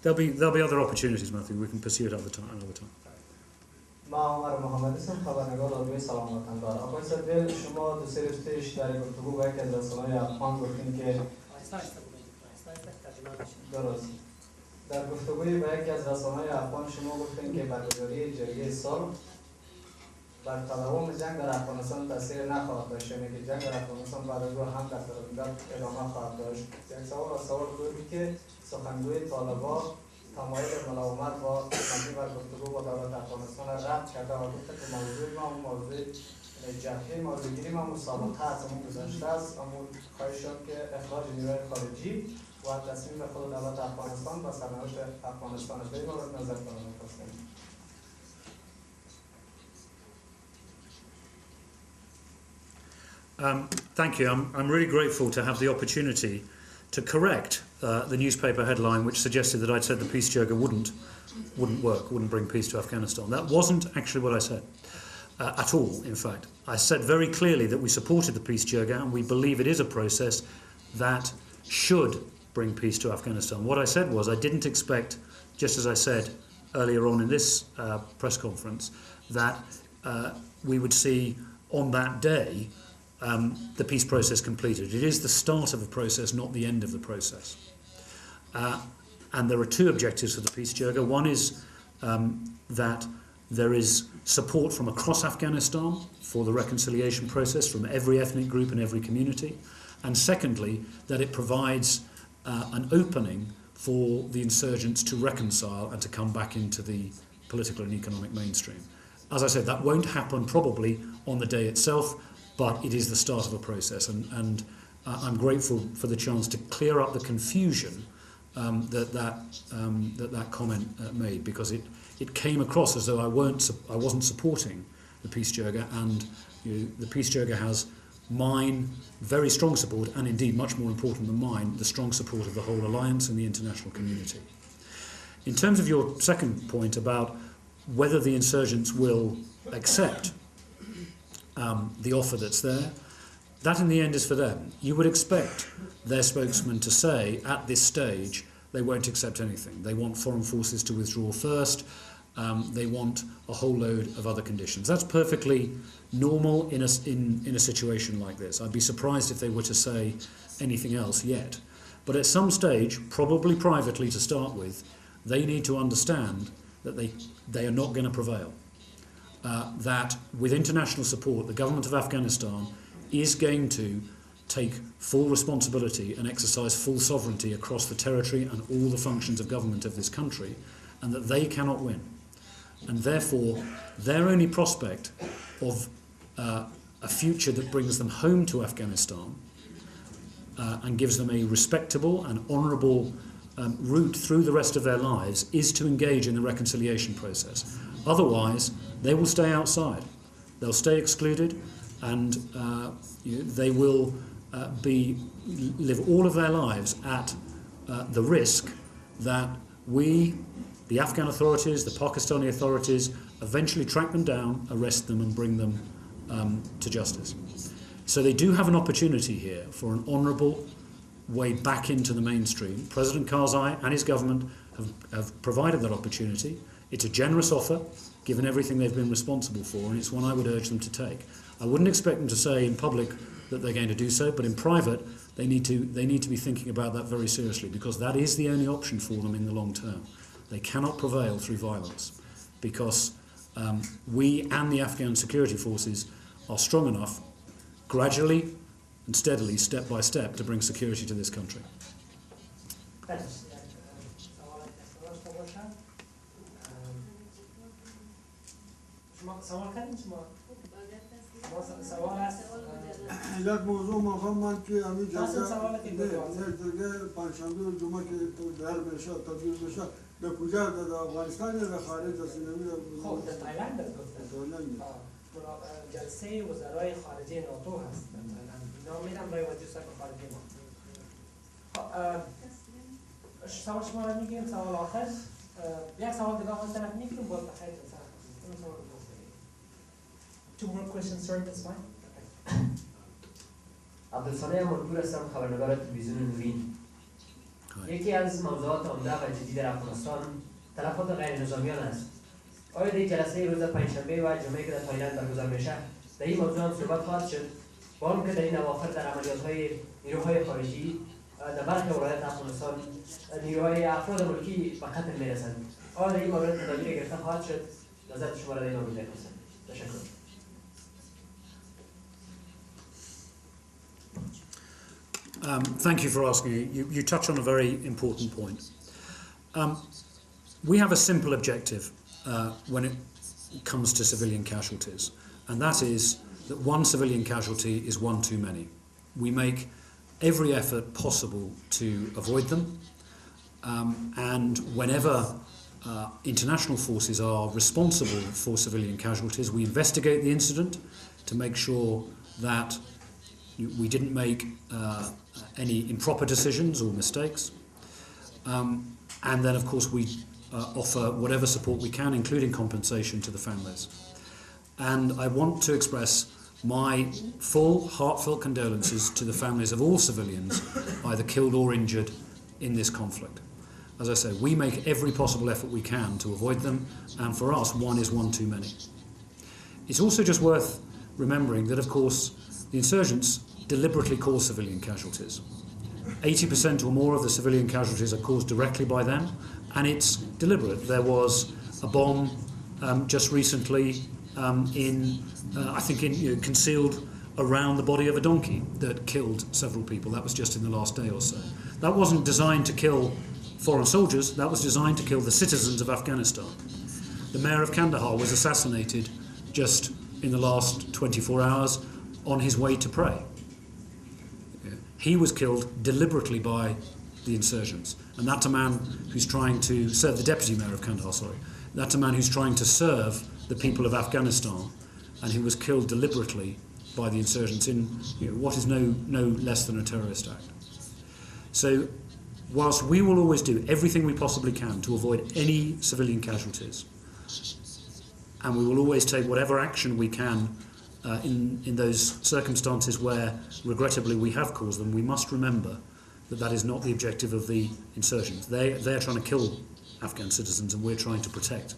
there'll be other opportunities, Matthew. We can pursue it another time. ما عمر محمد هستم، خبرنگار رادیوی سلام وطن‌دار. آقای سدویل، شما دو سه روز پیش در گفتگو با یکی از رسانه‌های افغان گفتین که درست در گفتگوی با یکی از رسانه‌های افغان شما گفتین که برگزاری جرگه صلح بر تداوم جنگ در افغانستان تاثیر نخواهد داشت، یعنی که جنگ در افغانستان بعد از هم در مدت ادامه خواهد داشت. یک سوال بود که سخنگوی طالبان تمایل ملاقات با مبنی بر گفتگو با دولت افغانستان را رد کرده و گفته که موضوع ما موضوع جبهه موضوعگیری ما مسابقه است، همون گذشته است، همون خواهش شد که اخراج نیروهای خارجی و تصمیم خود دولت افغانستان و سرنوشت افغانستان است. به این مورد نظر کنم می‌خواستم. Thank you. I'm really grateful to have the opportunity to correct the newspaper headline which suggested that I'd said the peace joker wouldn't work, wouldn't bring peace to Afghanistan. That wasn't actually what I said at all, in fact. I said very clearly that we supported the peace joker and we believe it is a process that should bring peace to Afghanistan. What I said was I didn't expect, just as I said earlier on in this press conference, that we would see on that day the peace process completed. It is the start of a process, not the end of the process. And there are two objectives for the peace joker. One is that there is support from across Afghanistan for the reconciliation process from every ethnic group and every community. And secondly, that it provides an opening for the insurgents to reconcile and to come back into the political and economic mainstream. As I said, that won't happen probably on the day itself, but it is the start of a process, and I'm grateful for the chance to clear up the confusion that comment made, because it came across as though I wasn't supporting the peace joker, and the peace joker has mine very strong support, and indeed much more important than mine, the strong support of the whole alliance and the international community. In terms of your second point about whether the insurgents will accept the offer that's there, that in the end is for them. You would expect their spokesman to say at this stage they won't accept anything. They want foreign forces to withdraw first. They want a whole load of other conditions. That's perfectly normal in a situation like this. I'd be surprised if they were to say anything else yet. But at some stage, probably privately to start with, they need to understand that they are not going to prevail. That with international support, the government of Afghanistan is going to take full responsibility and exercise full sovereignty across the territory and all the functions of government of this country, and that they cannot win. And therefore, their only prospect of a future that brings them home to Afghanistan and gives them a respectable and honourable route through the rest of their lives is to engage in the reconciliation process. Otherwise, they will stay outside. They'll stay excluded, and they will live all of their lives at the risk that we, the Afghan authorities, the Pakistani authorities, eventually track them down, arrest them and bring them to justice. So they do have an opportunity here for an honourable way back into the mainstream. President Karzai and his government have provided that opportunity. It's a generous offer, given everything they've been responsible for, and it's one I would urge them to take. I wouldn't expect them to say in public that they're going to do so, but in private, they need to be thinking about that very seriously, because that is the only option for them in the long term. They cannot prevail through violence, because we and the Afghan security forces are strong enough, gradually and steadily, step by step, to bring security to this country. یک موضوع مفهوم که همین جلسه پنجشنبه و جمعه که در بشه تبدیل بشه به کجا در افغانستان یا در خارج از این؟ خب در تایلند جلسه وزرای خارجه ناتو هست در تایلند. اینا میرن برای وزیر سرک خارجه ما. سوال شما رو میگیم. سوال آخر یک سوال دیگه آن طرف میگیم باز بخیر Two more questions, sir, that's fine. عبدالصالح منپور هستم، خبرنگار تلویزیون نورین. یکی از موضوعات عمده و جدی در افغانستان تلفات غیر نظامیان است. آیا در جلسه روز پنجشنبه و جمعه که در تایلند برگزار میشه در این موضوع هم صحبت خواهد شد؟ با آنکه در این اواخر در عملیات‌های نیروهای خارجی در برخی ولایات افغانستان نیروهای افراد ملکی به قتل میرسند. آیا در این مورد تدابیر گرفته خواهد شد؟ نظر شما را در این مورد بفرمایید. تشکر. Thank you for asking. You touch on a very important point. We have a simple objective when it comes to civilian casualties, and that is that one civilian casualty is one too many. We make every effort possible to avoid them, and whenever international forces are responsible for civilian casualties, we investigate the incident to make sure that we didn't make any improper decisions or mistakes, and then of course we offer whatever support we can, including compensation to the families. And I want to express my full, heartfelt condolences to the families of all civilians either killed or injured in this conflict. As I say, we make every possible effort we can to avoid them, and for us, one is one too many. It's also just worth remembering that, of course, the insurgents deliberately cause civilian casualties. 80% or more of the civilian casualties are caused directly by them, and it's deliberate. There was a bomb just recently concealed around the body of a donkey that killed several people. That was just in the last day or so. That wasn't designed to kill foreign soldiers, that was designed to kill the citizens of Afghanistan. The mayor of Kandahar was assassinated just in the last 24 hours on his way to pray. He was killed deliberately by the insurgents, and that's a man who's trying to serve, the deputy mayor of Kandahar, that's a man who's trying to serve the people of Afghanistan, and he was killed deliberately by the insurgents in what is no less than a terrorist act. So whilst we will always do everything we possibly can to avoid any civilian casualties, and we will always take whatever action we can in those circumstances where regrettably we have caused them, we must remember that that is not the objective of the insurgents. They're trying to kill Afghan citizens, and we're trying to protect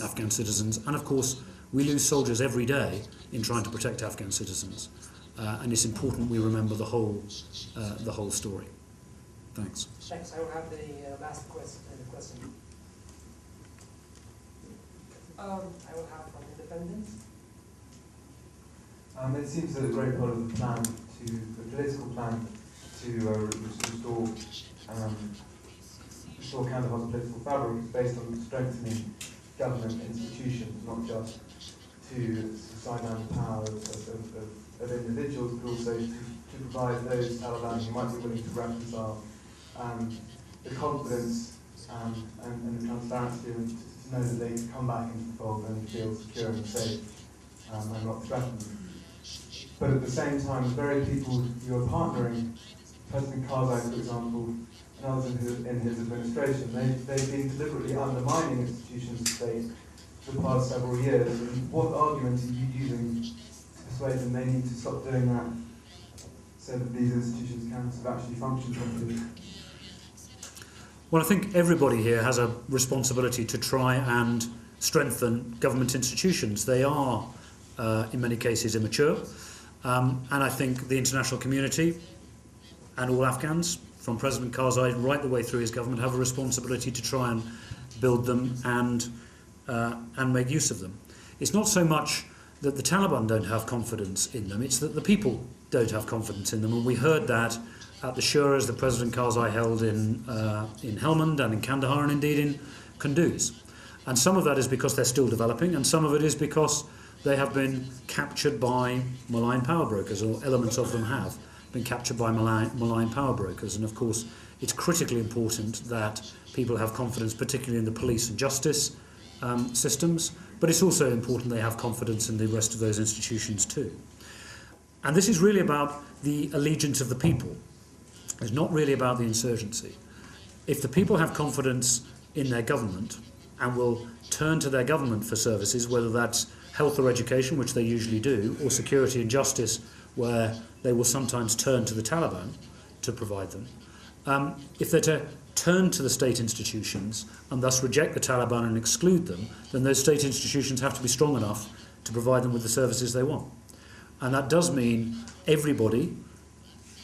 Afghan citizens. And of course we lose soldiers every day in trying to protect Afghan citizens, and it's important we remember the whole story. Thanks. Thanks. I will have the last question. I will have from Independent. It seems that a great part of the political plan to restore Kandahar's political fabric is based on strengthening government institutions, not just to sideline the power of individuals, but also to provide those Taliban who might be willing to reconcile the confidence and the transparency to know that they can come back into the fold and feel secure and safe and not threatened. But at the same time, the very people who are partnering, President Karzai, for example, and others in his administration, they've been deliberately undermining institutions of state for the past several years. And what argument are you using to persuade them they need to stop doing that so that these institutions can actually function properly? Well, I think everybody here has a responsibility to try and strengthen government institutions. They are, in many cases, immature. And I think the international community and all Afghans, from President Karzai right the way through his government, have a responsibility to try and build them and make use of them. It's not so much that the Taliban don't have confidence in them, it's that the people don't have confidence in them. And we heard that at the shuras that President Karzai held in Helmand and in Kandahar and indeed in Kunduz. And some of that is because they're still developing, and some of it is because they have been captured by malign power brokers, or elements of them have been captured by malign power brokers. And of course, it's critically important that people have confidence, particularly in the police and justice systems, but it's also important they have confidence in the rest of those institutions too. And this is really about the allegiance of the people. It's not really about the insurgency. If the people have confidence in their government and will turn to their government for services, whether that's health or education, which they usually do, or security and justice, where they will sometimes turn to the Taliban to provide them, If they're to turn to the state institutions and thus reject the Taliban and exclude them, then those state institutions have to be strong enough to provide them with the services they want. And that does mean everybody,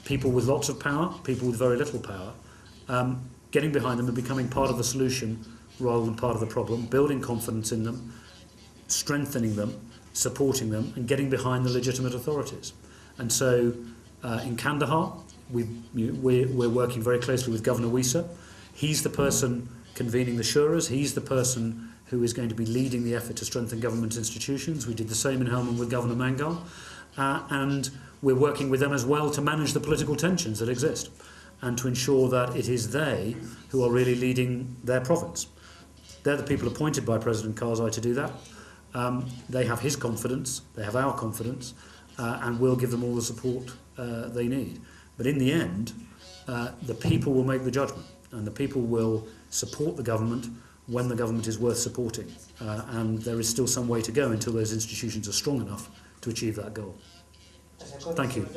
people with lots of power, people with very little power, getting behind them and becoming part of the solution rather than part of the problem, building confidence in them, strengthening them, supporting them, and getting behind the legitimate authorities. And so in Kandahar, we're working very closely with Governor Wisa. He's the person convening the shuras. He's the person who is going to be leading the effort to strengthen government institutions. We did the same in Helmand with Governor Mangal. And we're working with them as well to manage the political tensions that exist and to ensure that it is they who are really leading their province. They're the people appointed by President Karzai to do that. They have his confidence, they have our confidence, and we'll give them all the support they need. But in the end, the people will make the judgment, and the people will support the government when the government is worth supporting. And there is still some way to go until those institutions are strong enough to achieve that goal. Thank you.